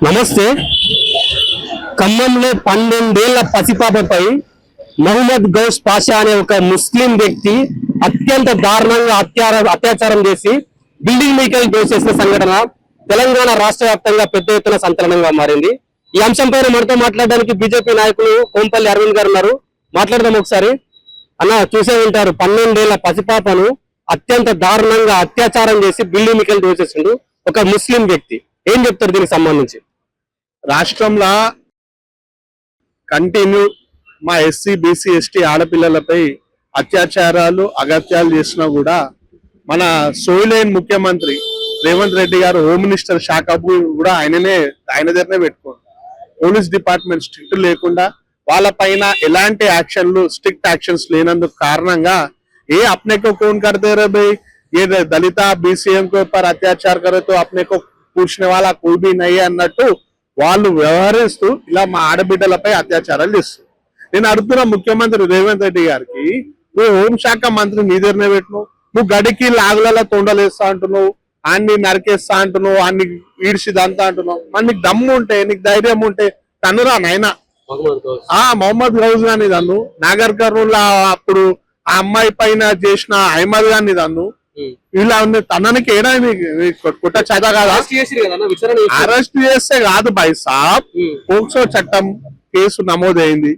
నమస్తే. ఖమ్మంలో 12 ఏళ్ల పసిపాపపై మహమ్మద్ గౌస్ పాషా అనే ఒక ముస్లిం వ్యక్తి అత్యంత దారుణంగా అత్యాచారం చేసి బిల్డింగ్ మీకెళ్ళి దోచేసిన సంఘటన తెలంగాణ రాష్ట్ర వ్యాప్తంగా పెద్ద ఎత్తున సంచలనంగా మారింది. ఈ అంశంపై మనతో మాట్లాడడానికి బీజేపీ నాయకులు కోంపల్లి అరవింద్ గారు ఉన్నారు. మాట్లాడదాం ఒకసారి. అన్న, చూసే ఉంటారు, 12 ఏళ్ల పసిపాపను అత్యంత దారుణంగా అత్యాచారం చేసి బిల్డింగ్ మీకెళ్ళి దోచేసిండు ఒక ముస్లిం వ్యక్తి. ఏం చెప్తారు దీనికి సంబంధించి? రాష్ట్రంలో కంటిన్యూ మా ఎస్సీ బీసీ ఎస్టీ ఆడపిల్లలపై అత్యాచారాలు అగత్యాలు చేసినా కూడా మన సోయిలేని ముఖ్యమంత్రి రేవంత్ రెడ్డి గారు హోమ్ మినిస్టర్ శాఖ కూడా ఆయన దగ్గరనే పెట్టుకోండి. పోలీస్ డిపార్ట్మెంట్ స్ట్రిక్ట్ లేకుండా వాళ్ళ పైన ఎలాంటి యాక్షన్లు స్ట్రిక్ట్ యాక్షన్స్ లేనందుకు కారణంగా ఏ अपने को कौन करते रहे भाई, ये दलित बीसीएम के ऊपर अत्याचार करे तो अपने को पूछने वाला कोई भी नहीं అన్నట్టు వాళ్ళు వ్యవహరిస్తూ ఇలా మా ఆడబిడ్డలపై అత్యాచారాలు చేస్తారు. నేను అడుగుతున్న ముఖ్యమంత్రి రేవంత్ రెడ్డి గారికి, నువ్వు హోంశాఖ మంత్రి నీ దగ్గరనే పెట్టినావు, నువ్వు గడికి లాగులలో తొండలేస్తా అంటున్నావు, అన్ని నరికేస్తా అంటున్నావు, అన్ని ఈడ్చిదంతా అంటున్నావు. మరి నీకు దమ్ము ఉంటే, నీకు ధైర్యం ఉంటే తన్నురా నాయన. మొహమ్మద్ గౌజ్ గాని తన్ను, నాగర్ కర్నూల్ అప్పుడు ఆ అమ్మాయి పైన చేసిన అహ్మద్ గాని తన్ను. ఇలా ఉంది తననికి ఏడా కుట్ట చేత కాదా? అరెస్ట్ చేస్తే కాదు భాయ్ సాబ్, పోక్సో చట్టం కేసు నమోదైంది,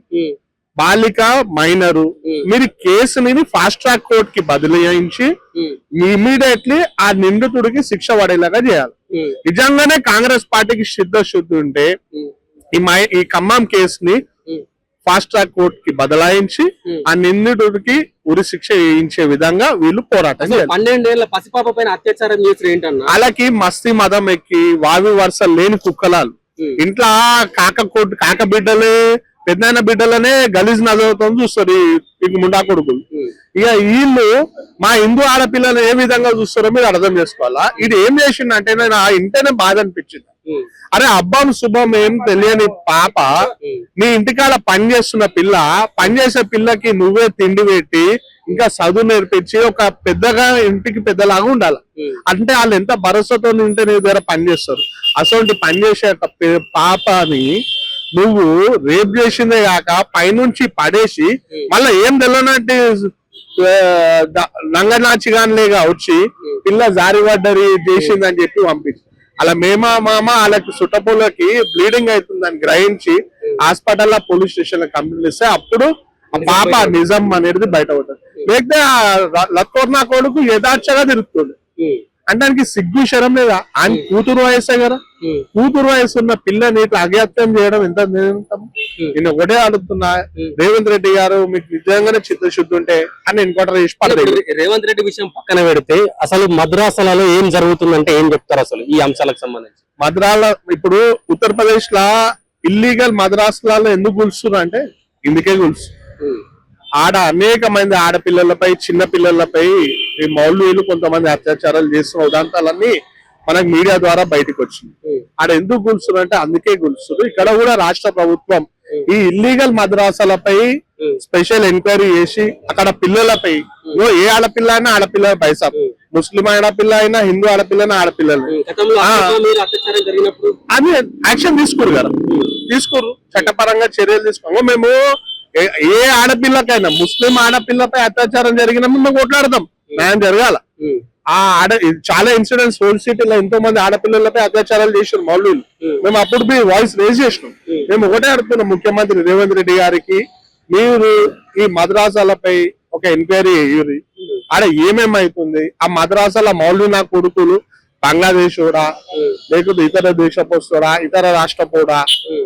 బాలిక మైనరు. మీరు కేసుని ఫాస్ట్ ట్రాక్ కోర్ట్ కి బదిలించి ఇమీడియట్లీ ఆ నిందితుడికి శిక్ష పడేలాగా చేయాలి. నిజంగానే కాంగ్రెస్ పార్టీకి సిద్ధశుద్ధి ఉంటే ఈ ఖమ్మం కేసుని ఫాస్ట్ ట్రాక్ కోర్ట్ కి బదలాయించి ఆ నిందితుడికి ఉరి శిక్ష వేయించే విధంగా వీళ్ళు పోరాటం చేయాలి. 12 ఏళ్ల పసిపాప పైన అత్యాచారం చేసి ఏంటన్నా వాళ్ళకి మస్తీ మదం ఎక్కి వావి వరుస లేని కుక్కలాలు ఇంట్లో కాక బిడ్డలే పెద్ద బిడ్డలనే గలీజ్ నజరుతో చూస్తారు ఇక ముండా కొడుకులు. ఇక వీళ్ళు మా హిందూ ఆడపిల్లలు ఏ విధంగా చూస్తారో మీరు అర్థం చేసుకోవాలా. ఇది ఏం చేసిండంటే నేను ఇంటనే బాధ అనిపించింది. అరే అబ్బం శుభం ఏం తెలియని పాప నీ ఇంటికాడ పని చేస్తున్న పిల్ల, పనిచేసే పిల్లకి నువ్వే తిండి పెట్టి ఇంకా చదువు నేర్పించి ఒక పెద్దగా ఇంటికి పెద్దలాగా ఉండాలి. అంటే వాళ్ళు ఎంత భరోసాతో ఉంటే నీ దగ్గర పని చేస్తారు. అసలు పని చేసే పాపని నువ్వు రేప్ చేసిందే కాక పైనుంచి పడేసి మళ్ళీ ఏం తెలియనట్టు నంగనాచిగానిలేగా వచ్చి పిల్ల జారిపడ్డరి చేసిందని చెప్పి పంపించి అలా మామ వాళ్ళకి సుట్టపూలకి బ్లీడింగ్ అవుతుందని గ్రహించి హాస్పిటల్లో పోలీస్ స్టేషన్ లో కంప్లైంట్ ఇస్తే అప్పుడు ఆ పాప నిజం అనేది బయట పడుతుంది. లేకపోతే లత్తోర్నా కొడుకు యథార్థంగా తిరుగుతుంది అంటే దానికి సిగ్గు శరం లేదా? ఆయన కూతురు వయసే కదా, కూతురు వయసు ఉన్న పిల్లని ఇట్లా అగత్యం చేయడం ఎంత నిజం? నేను ఒకటే అడుగుతున్నా, రేవంత్ రెడ్డి గారు మీకు నిజంగానే చిత్తశుద్ధి ఉంటే అని ఎన్కౌంటర్ చేసి పడలేదు. రేవంత్ రెడ్డి విషయం పక్కన పెడితే అసలు మద్రాసాలలో ఏం జరుగుతుందంటే ఏం చెప్తారు అసలు ఈ అంశాలకు సంబంధించి? మద్రాల ఇప్పుడు ఉత్తరప్రదేశ్ లా ఇల్లీగల్ మద్రాసులలో ఎందుకు కూల్చున్నారు అంటే ఇందుకే కూల్చు. ఆడ అనేక మంది ఆడపిల్లలపై చిన్న పిల్లలపై ఈ మౌల్వీలు కొంతమంది అత్యాచారాలు చేస్తున్న ఉదాంతాలన్నీ మనకు మీడియా ద్వారా బయటకు వచ్చింది. ఆడ ఎందుకు గుల్చున్నారు అంటే అందుకే గుల్చున్నారు. ఇక్కడ కూడా రాష్ట్ర ప్రభుత్వం ఈ ఇల్లీగల్ మద్రాసాలపై స్పెషల్ ఎంక్వైరీ చేసి అక్కడ పిల్లలపై ఏ ఆడపిల్ల అయినా ఆడపిల్లల పైసా, ముస్లిం ఆడపిల్ల అయినా హిందూ ఆడపిల్ల అయినా ఆడపిల్లలు అది యాక్షన్ తీసుకోరు కదా, తీసుకోరు చట్టపరంగా చర్యలు తీసుకో. మేము ఏ ఆడపిల్లకైనా ముస్లిం ఆడపిల్లపై అత్యాచారం జరిగినప్పుడు మేము కొట్లాడతాం, న్యాయం జరగాల. చాలా ఇన్సిడెంట్స్ ఓల్డ్ సిటీలో ఎంతో మంది ఆడపిల్లలపై అత్యాచారాలు చేసారు మౌల్వీలు. మేము అప్పుడు వాయిస్ రేజ్ చేసినాం. మేము ఒకటే అడుగుతున్నాం ముఖ్యమంత్రి రేవంత్ రెడ్డి గారికి, మీరు ఈ మద్రాసాలపై ఒక ఎంక్వైరీ చేయాలి. ఆడ ఏమేమైతుంది, ఆ మద్రాసాల మౌల్వీ నా కొడుకులు బంగ్లాదేశ్ కూడా లేకపోతే ఇతర దేశపోడా ఇతర రాష్ట్రపోడా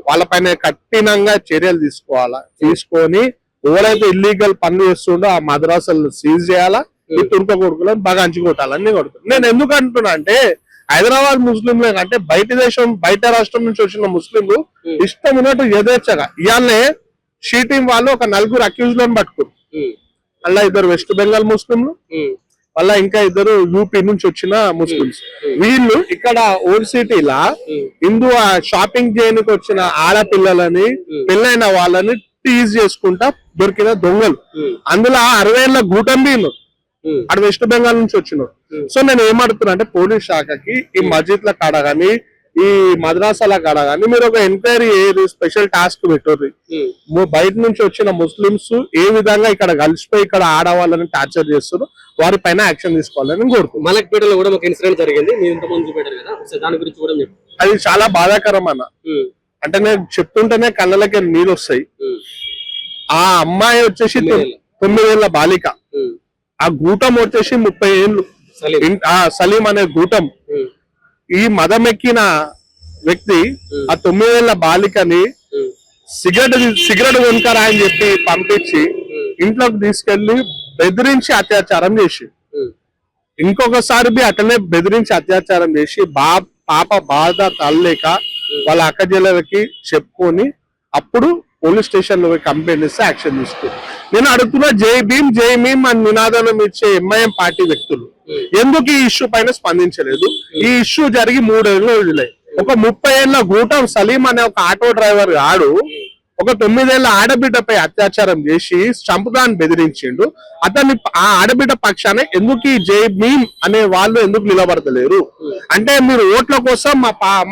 వాళ్ళపైన కఠినంగా చర్యలు తీసుకోవాలా. తీసుకొని ఎవరైతే ఇల్లీగల్ పనులు చేస్తుండో ఆ మద్రాసాలను సీజ్ చేయాలా, ఈ తుర్క కొడుకులను బాగా అంచుకొట్టాలని కొడుతుంది. నేను ఎందుకు అంటున్నా అంటే హైదరాబాద్ ముస్లింలే అంటే బయట రాష్ట్రం నుంచి వచ్చిన ముస్లింలు ఇష్టం ఉన్నట్టు యథేచ్ఛగా ఇవాళనే షీటింగ్ వాళ్ళు ఒక 4 అక్యూజ్లను పట్టుకున్నారు. అలా 2 వెస్ట్ బెంగాల్ ముస్లింలు, వాళ్ళ ఇంకా 2 యూపీ నుంచి వచ్చిన ముస్లిమ్స్. వీళ్ళు ఇక్కడ ఓల్డ్ సిటీలా హిందూ షాపింగ్ చేయడానికి వచ్చిన ఆడపిల్లలని పెళ్ళైన వాళ్ళని టీజ్ చేసుకుంటా దొరికిన దొంగలు. అందులో 60 ఏళ్ల గూటంబీలు అటు వెస్ట్ బెంగాల్ నుంచి వచ్చినారు. సో నేను ఏమడుతున్నా అంటే పోలీస్ శాఖకి ఈ మస్జిద్ల కాడ గానీ ఈ మద్రాసాల కాడ కానీ మీరు ఒక ఎంక్వైరీ ఏది స్పెషల్ టాస్క్ పెట్టుర్రి. బయట నుంచి వచ్చిన ముస్లిమ్స్ ఏ విధంగా ఇక్కడ కలిసిపోయి ఇక్కడ ఆడవాళ్ళని టార్చర్ చేస్తారు వారి పైన యాక్షన్ తీసుకోవాలని కోరుకుంటున్నాను. మలక్పేటలో కూడా ఒక ఇన్సిడెంట్ జరిగింది, మీరు ఇంతకుముందు చూపెట్టారు కదా, ఒకసారి దాని గురించి కూడా చెప్పండి. అది చాలా బాధాకరం అన్న. అంటే నేను చెప్తుంటేనే కళ్ళకి నీళ్ళు వస్తాయి. ఆ అమ్మాయి వచ్చేసి 9 ఏళ్ల బాలిక, ఆ గూటం వచ్చేసి 30 ఏళ్ళు. సలీం అనే గూటం ఈ మదం ఎక్కిన వ్యక్తి ఆ 9 ఏళ్ల బాలికని సిగరెట్ కొనుకరా అని చెప్పి పంపించి ఇంట్లోకి తీసుకెళ్లి బెదిరించి అత్యాచారం చేసి ఇంకొకసారి అట్లనే బెదిరించి అత్యాచారం చేసి పాప బాధ తల్లలేక వాళ్ళ అక్క చెల్లెలకి చెప్పుకొని అప్పుడు పోలీస్ స్టేషన్ లో కంప్లైంట్ ఇస్తే యాక్షన్ తీసుకుంది. నేను అడుగుతున్నా, జై భీమ్ అని నినాదం ఇచ్చే ఎంఐఎం పార్టీ వ్యక్తులు ఎందుకు ఈ ఇష్యూ పైన స్పందించలేదు? ఈ ఇష్యూ జరిగి 3 ఏళ్ళు వదిలాయి. ఒక 30 ఏళ్ల గూటం సలీం అనే ఒక ఆటో డ్రైవర్ ఆడు ఒక 9 ఏళ్ల ఆడబిడ్డపై అత్యాచారం చేసి చంపుదాన్ని బెదిరించిండు. అతన్ని ఆ ఆడబిడ్డ పక్షానే ఎందుకు ఈ జై భీమ్ అనే వాళ్ళు ఎందుకు నిలబడతలేరు? అంటే మీరు ఓట్ల కోసం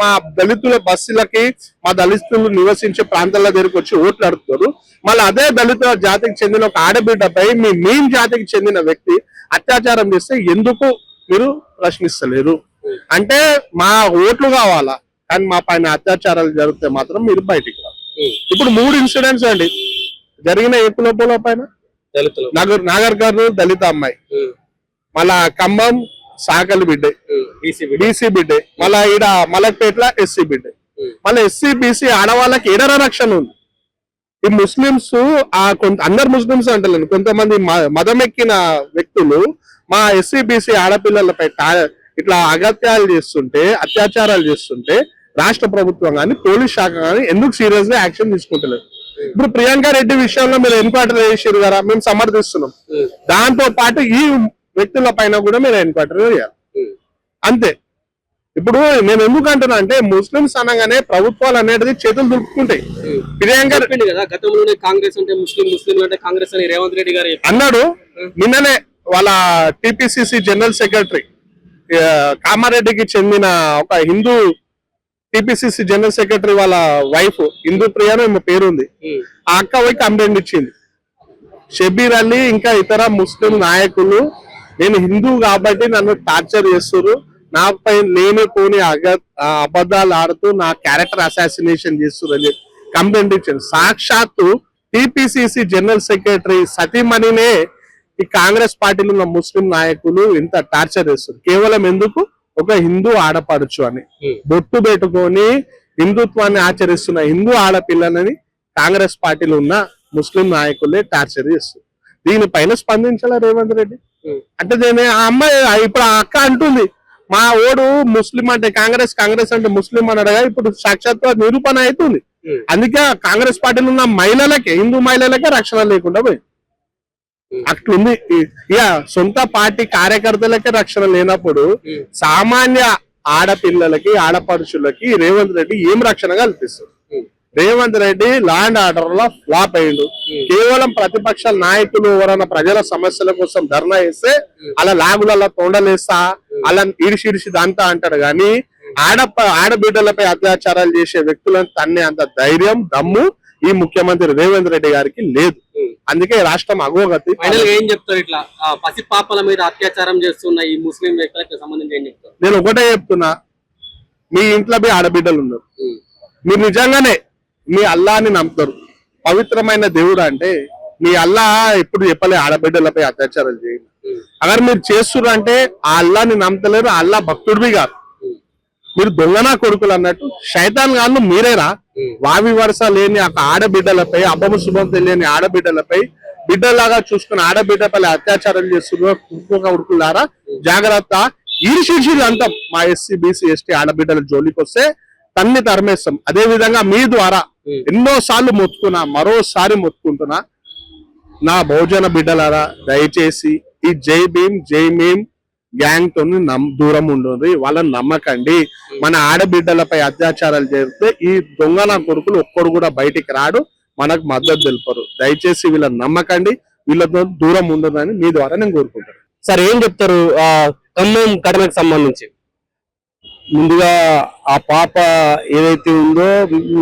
మా దళితుల బస్సులకి మా దళితులు నివసించే ప్రాంతాల దగ్గరికి వచ్చి ఓట్లు అడుగుతారు. మళ్ళీ అదే దళితుల జాతికి చెందిన ఒక ఆడబిడ్డపై మీం జాతికి చెందిన వ్యక్తి అత్యాచారం చేస్తే ఎందుకు మీరు ప్రశ్నిస్తలేరు? అంటే మా ఓట్లు కావాలా, కానీ మా పైన అత్యాచారాలు జరిగితే మాత్రం మీరు బయటికి రావు. ఇప్పుడు 3 ఇన్సిడెంట్స్ అండి జరిగిన ఏకులపోల పైన. నాగర్ కర్నూలు దళిత అమ్మాయి, మళ్ళా ఖమ్మం సాకలి బిడ్డే బీసీ బిడ్డే, మళ్ళా ఈడ మలక్పేట్ల ఎస్సీ బిడ్డే. మళ్ళీ ఎస్సీ బీసీ ఆడవాళ్ళకి ఏడర రక్షణ ఉంది. ఈ ముస్లింస్ అందరు ముస్లింస్ అంటలేను, కొంతమంది మదం ఎక్కిన వ్యక్తులు మా ఎస్సీ బీసీ ఆడపిల్లలపై ఇట్లా అగత్యాలు చేస్తుంటే అత్యాచారాలు చేస్తుంటే రాష్ట్ర ప్రభుత్వం కానీ పోలీస్ శాఖ కానీ ఎందుకు సీరియస్ గా యాక్షన్ తీసుకుంటలేదు? ఇప్పుడు ప్రియాంక రెడ్డి విషయంలో మీరు ఎన్క్వైరీ చేసారు కదా, మేము సమర్థిస్తున్నాం. దాంతో పాటు ఈ వ్యక్తుల పైన కూడా మీరు ఎన్క్వైరీ చేయాలి అంతే. ఇప్పుడు నేను ఎందుకు అంటున్నా అంటే ముస్లింస్ అనగానే ప్రభుత్వాలు అనేది చేతులు దులుపుకుంటాయి. ప్రియాంక కదా గతంలోనే కాంగ్రెస్ అంటే ముస్లిం అంటే కాంగ్రెస్ అని రేవంత్ రెడ్డి గారు అన్నాడు. నిన్ననే వాళ్ళ టిపిసిసి జనరల్ సెక్రటరీ కామారెడ్డికి చెందిన ఒక హిందూ టిపిసిసి జనరల్ సెక్రటరీ వాళ్ళ వైఫ్ హిందూ ప్రియ అని పేరుంది, ఆ అక్క పోయి కంప్లైంట్ ఇచ్చింది. షబీర్ అలీ ఇంకా ఇతర ముస్లిం నాయకులు నేను హిందూ కాబట్టి నన్ను టార్చర్ చేస్తున్నారు, నాపై లేనిపోని అబద్ధాలు ఆడుతూ నా క్యారెక్టర్ అసాసినేషన్ చేస్తున్నారు అని కంప్లైంట్ ఇచ్చింది. సాక్షాత్తు టిపిసిసి జనరల్ సెక్రటరీ సతీమణినే ఈ కాంగ్రెస్ పార్టీలో ఉన్న ముస్లిం నాయకులు ఇంత టార్చర్ చేస్తారు. కేవలం ఎందుకు? ఒక హిందూ ఆడపడుచు అని బొట్టు పెట్టుకొని హిందుత్వాన్ని ఆచరిస్తున్న హిందూ ఆడపిల్లలని కాంగ్రెస్ పార్టీలో ఉన్న ముస్లిం నాయకులే టార్చర్ చేస్తారు. దీనిపైన స్పందించాల రేవంత్ రెడ్డి. అంటే దీని ఆ అమ్మాయి ఇప్పుడు ఆ అక్క అంటుంది మా ఓడు ముస్లిం అంటే కాంగ్రెస్ అంటే ముస్లిం అనడగా ఇప్పుడు సాక్షాత్ నిరూపణ అవుతుంది. అందుకే కాంగ్రెస్ పార్టీలో ఉన్న మహిళలకే హిందూ మహిళలకే రక్షణ లేకుండా పోయింది. అట్లుంది. ఇక సొంత పార్టీ కార్యకర్తలకే రక్షణ లేనప్పుడు సామాన్య ఆడపిల్లలకి ఆడపడుచులకి రేవంత్ రెడ్డి ఏం రక్షణ కల్పిస్తుంది? Revanth Reddy law and order లో ఫ్లాప్ అయ్యిండు. కేవలం ప్రతిపక్ష నాయకులు ఎవరైనా ప్రజల సమస్యల కోసం ధర్నా చేస్తే అలా లాగులలో తొండలేస్తా అలా ఇడిసి దాంతా అంటాడు. కానీ ఆడబిడ్డలపై అత్యాచారాలు చేసే వ్యక్తులను తన్నే అంత ధైర్యం దమ్ము ఈ ముఖ్యమంత్రి రేవంత్ రెడ్డి గారికి లేదు. అందుకే రాష్ట్రం అగోగతి. ఏం చెప్తారు ఇట్లా పసి పాపల మీద అత్యాచారం చేస్తున్న ఈ ముస్లిం వ్యక్తులకు సంబంధించి ఏం చెప్తారు? నేను ఒకటే చెప్తున్నా, మీ ఇంట్లో ఆడబిడ్డలు ఉన్నారు, మీరు నిజంగానే మీ అల్లాని నమ్ముతారు, పవిత్రమైన దేవుడు అంటే మీ అల్లా ఎప్పుడు చెప్పలే ఆడబిడ్డలపై అత్యాచారాలు చేయండి. అगर మీరు చేస్తున్నారు అంటే ఆ అల్లాని నమ్మతలేరు, ఆ అల్లా భక్తుడివి కాదు, మీరు దొంగనా కొడుకులు అన్నట్టు శైతాన్ గాను మీరేరా. వావి వరుస లేని ఒక ఆడబిడ్డలపై అబ్బము శుభం తెలియని ఆడబిడ్డలపై బిడ్డలాగా చూసుకుని ఆడబిడ్డపై అత్యాచారం చేస్తున్న కుక్క ఉడుకులారా జాగ్రత్త. ఈర్షిర్షిలు అంతా మా ఎస్సీ బీసీ ఎస్టీ ఆడబిడ్డల జోలికి వస్తే తన్ని తరిమేస్తాం. అదే విధంగా మీ ద్వారా ఎన్నో సార్లు మొత్తుకున్నా, మరోసారి మొత్తుకుంటున్నా, నా బహుజన బిడ్డలారా దయచేసి ఈ జై భీమ్ గ్యాంగ్ తో దూరం ఉండండి, వాళ్ళని నమ్మకండి. మన ఆడబిడ్డలపై అత్యాచారాలు చేస్తే ఈ దొంగల కొడుకులు ఒక్కడు కూడా బయటికి రాడు, మనకు మద్దతు తెలుపరు. దయచేసి వీళ్ళని నమ్మకండి, వీళ్ళతో దూరం ఉండదని మీ ద్వారా నేను కోరుకుంటాను. సార్ ఏం చెప్తారు ఖమ్మం ఘటనకు సంబంధించి? ముందుగా ఆ పాప ఏదైతే ఉందో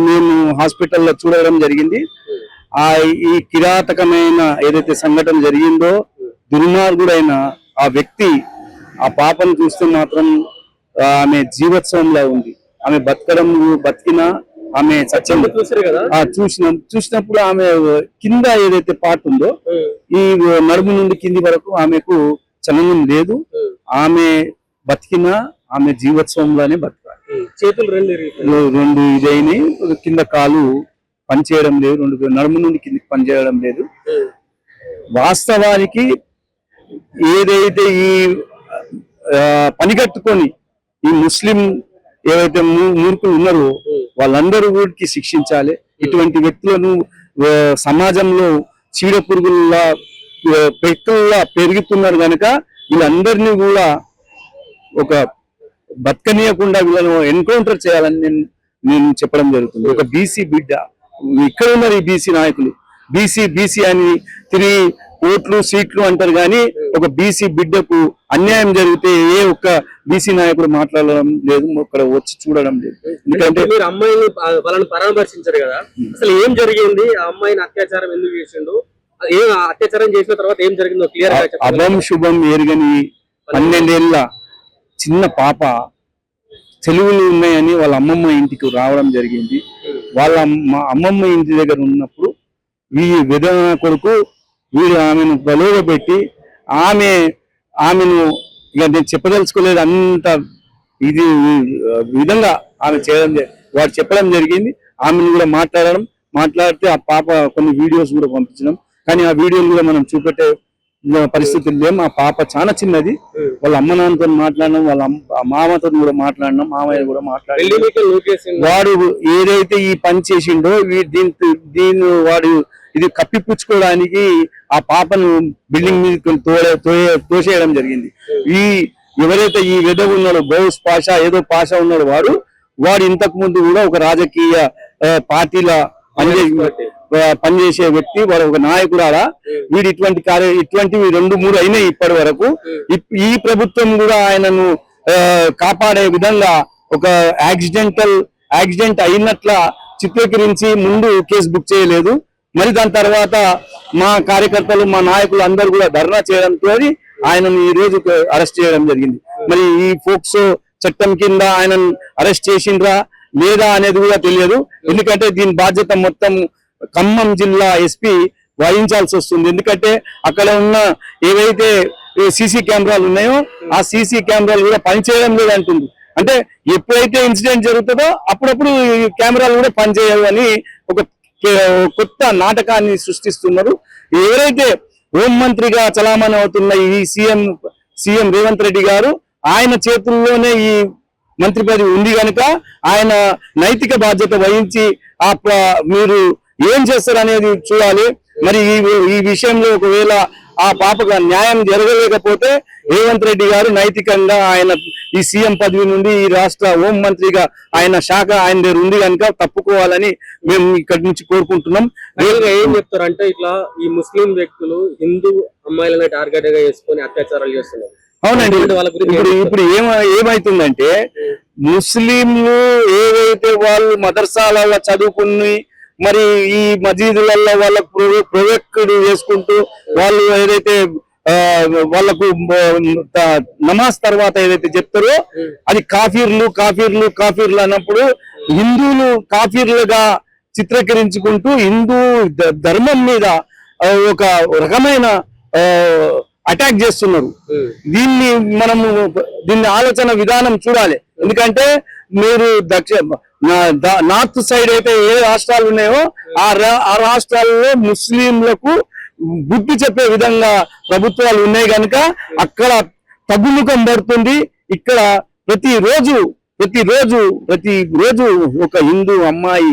మేము హాస్పిటల్లో చూడడం జరిగింది. ఆ ఈ కిరాతకమైన ఏదైతే సంఘటన జరిగిందో దుర్మార్గుడైన ఆ వ్యక్తి ఆ పాపను చూస్తే మాత్రం ఆమె జీవోత్సవంలా ఉంది. ఆమె బతికినా ఆమె సత్యం చూసారు కదా. చూసినప్పుడు ఆమె కింద ఏదైతే పార్ట్ ఉందో ఈ నడుము నుండి కింది వరకు ఆమెకు చలనం లేదు. ఆమె బతికినా ఆమె జీవోత్సవంలోనే బతకాలి. చేతులు రెండు ఇదైనాయి, కింద కాలు పనిచేయడం లేదు, రెండు నడుము నుండి కిందికి పనిచేయడం లేదు. వాస్తవానికి ఏదైతే ఈ పనిగట్టుకొని ఈ ముస్లిం ఏవైతే మూర్ఖులు ఉన్నారో వాళ్ళందరూ వీటికి శిక్షించాలి. ఇటువంటి వ్యక్తులను సమాజంలో చీడ పురుగుల్లా పెట్టుల్లా పెరుగుతున్నారు కనుక వీళ్ళందరినీ కూడా ఒక బతకనీయకుండా వీళ్ళను ఎన్కౌంటర్ చేయాలని నేను చెప్పడం జరుగుతుంది. ఒక బీసీ బిడ్డ ఇక్కడ ఉన్నారు ఈ బీసీ నాయకులు, బీసీ అని తిరిగి ఓట్లు సీట్లు అంటారు కానీ ఒక బీసీ బిడ్డకు అన్యాయం జరిగితే ఏ ఒక్క బీసీ నాయకుడు మాట్లాడడం లేదు, ఇక్కడ వచ్చి చూడడం లేదు. ఎందుకంటే మీరు అమ్మాయిని వాళ్ళని పరామర్శించారు కదా, అసలు ఏం జరిగింది, ఆ అమ్మాయిని అత్యాచారం ఎందుకు చేసిండు, ఏం అత్యాచారం చేసిన తర్వాత ఏం జరిగిందో క్లియర్ గా చెప్పండి. అభం శుభం ఎరుగని 12 ఏళ్ల చిన్న పాప సెలవులు ఉన్నాయని వాళ్ళ అమ్మమ్మ ఇంటికి రావడం జరిగింది. వాళ్ళ అమ్మమ్మ ఇంటి దగ్గర ఉన్నప్పుడు ఈ విధవ కొడుకు వీడు ఆమెను బలోగా పెట్టి ఆమెను ఇక నేను చెప్పదలుచుకోలేదు, అంత ఇది విధంగా ఆమె వాడు చెప్పడం జరిగింది. ఆమెను కూడా మాట్లాడితే ఆ పాప కొన్ని వీడియోస్ కూడా పంపించడం, కానీ ఆ వీడియోలు కూడా మనం చూపెట్టే పరిస్థితులు లేము. ఆ పాప చాలా చిన్నది. వాళ్ళ అమ్మ నాన్నతో మాట్లాడినాం, వాళ్ళ మామతో కూడా మాట్లాడినాం, మామయ్య కూడా మాట్లాడినాం. వాడు ఏదైతే ఈ పని చేసిండో దీన్ని వాడు ఇది కప్పిపుచ్చుకోవడానికి ఆ పాపను బిల్డింగ్ మీద తోసేయడం జరిగింది. ఎవరైతే ఈ విధవ ఉన్నాడో గౌస్ పాషా ఏదో పాషా ఉన్నాడు వాడు ఇంతకు ముందు కూడా ఒక రాజకీయ పార్టీల పనిచేసే వ్యక్తి, వాడు ఒక నాయకుడు. వీడు ఇటువంటివి 2-3 అయినాయి ఇప్పటి వరకు. ఈ ప్రభుత్వం కూడా ఆయనను కాపాడే విధంగా ఒక యాక్సిడెంట్ అయినట్ల చిత్రీకరించి ముందు కేసు బుక్ చేయలేదు. మరి దాని తర్వాత మా కార్యకర్తలు మా నాయకులు అందరూ కూడా ధర్నా చేయడంతో ఆయనను ఈ రోజు అరెస్ట్ చేయడం జరిగింది. మరి ఈ ఫోక్సో చట్టం కింద ఆయనను అరెస్ట్ చేసిండ్రా లేదా అనేది కూడా తెలియదు. ఎందుకంటే దీని బాధ్యత మొత్తం ఖమ్మం జిల్లా ఎస్పీ వహించాల్సి వస్తుంది. ఎందుకంటే అక్కడ ఉన్న ఏవైతే సీసీ కెమెరాలు ఉన్నాయో ఆ సీసీ కెమెరాలు కూడా పనిచేయడం లేదంటుంది. అంటే ఎప్పుడైతే ఇన్సిడెంట్ జరుగుతుందో అప్పుడప్పుడు కెమెరాలు కూడా పనిచేయవు అని ఒక కొత్త నాటకాన్ని సృష్టిస్తున్నారు. ఎవరైతే హోంమంత్రిగా చలామణి అవుతున్న ఈ సీఎం రేవంత్ రెడ్డి గారు, ఆయన చేతుల్లోనే ఈ మంత్రి పదవి ఉంది కనుక ఆయన నైతిక బాధ్యత వహించి మీరు ఏం చేస్తారు అనేది చూడాలి. మరి ఈ విషయంలో ఒకవేళ ఆ పాపకు న్యాయం జరగలేకపోతే రేవంత్ రెడ్డి గారు నైతికంగా ఆయన ఈ సీఎం పదవి నుండి ఈ రాష్ట్ర హోం మంత్రిగా ఆయన శాఖ ఆయన దగ్గర ఉంది కనుక తప్పుకోవాలని మేము ఇక్కడి నుంచి కోరుకుంటున్నాం. ఏం చెప్తారంటే ఇట్లా ఈ ముస్లిం వ్యక్తులు హిందూ అమ్మాయిలను టార్గెట్ గా వేసుకొని అత్యాచారాలు చేస్తున్నారు. అవునండి. ఇప్పుడు ఏమైతుందంటే ముస్లింలు ఏవైతే వాళ్ళు మదర్సాలలో చదువుకుని మరి ఈ మసీదులలో వాళ్ళకు ప్రొజెక్ట్ చేసుకుంటూ వాళ్ళు ఏదైతే వాళ్ళకు నమాజ్ తర్వాత ఏదైతే చెప్తారో అది కాఫీర్లు అన్నప్పుడు హిందువులు కాఫీర్లుగా చిత్రీకరించుకుంటూ హిందూ ధర్మం మీద ఒక రకమైన అటాక్ చేస్తున్నారు. దీన్ని ఆలోచన విధానం చూడాలి. ఎందుకంటే మీరు నార్త్ సైడ్ అయితే ఏ రాష్ట్రాలు ఉన్నాయో ఆ రాష్ట్రాల్లో ముస్లింలకు బుద్ధి చెప్పే విధంగా ప్రభుత్వాలు ఉన్నాయి కనుక అక్కడ తగ్గుముఖం పడుతుంది. ఇక్కడ ప్రతిరోజు ఒక హిందూ అమ్మాయి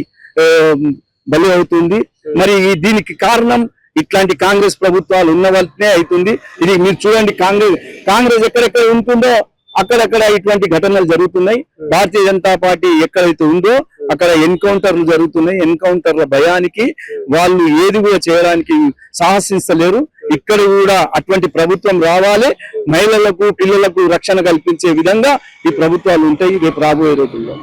బలి అవుతుంది. మరి దీనికి కారణం ఇట్లాంటి కాంగ్రెస్ ప్రభుత్వాలు ఉన్న వల్లనే అవుతుంది. ఇది మీరు చూడండి, కాంగ్రెస్ ఎక్కడెక్కడ ఉంటుందో అక్కడక్కడ ఇటువంటి ఘటనలు జరుగుతున్నాయి. భారతీయ జనతా పార్టీ ఎక్కడైతే ఉందో అక్కడ ఎన్కౌంటర్లు జరుగుతున్నాయి. ఎన్కౌంటర్ల భయానికి వాళ్ళు ఏది కూడా చేయడానికి సాహసిస్తలేరు. ఇక్కడ కూడా అటువంటి ప్రభుత్వం రావాలి, మహిళలకు పిల్లలకు రక్షణ కల్పించే విధంగా ఈ ప్రభుత్వాలు ఉంటాయి రేపు రాబోయే రోజుల్లో.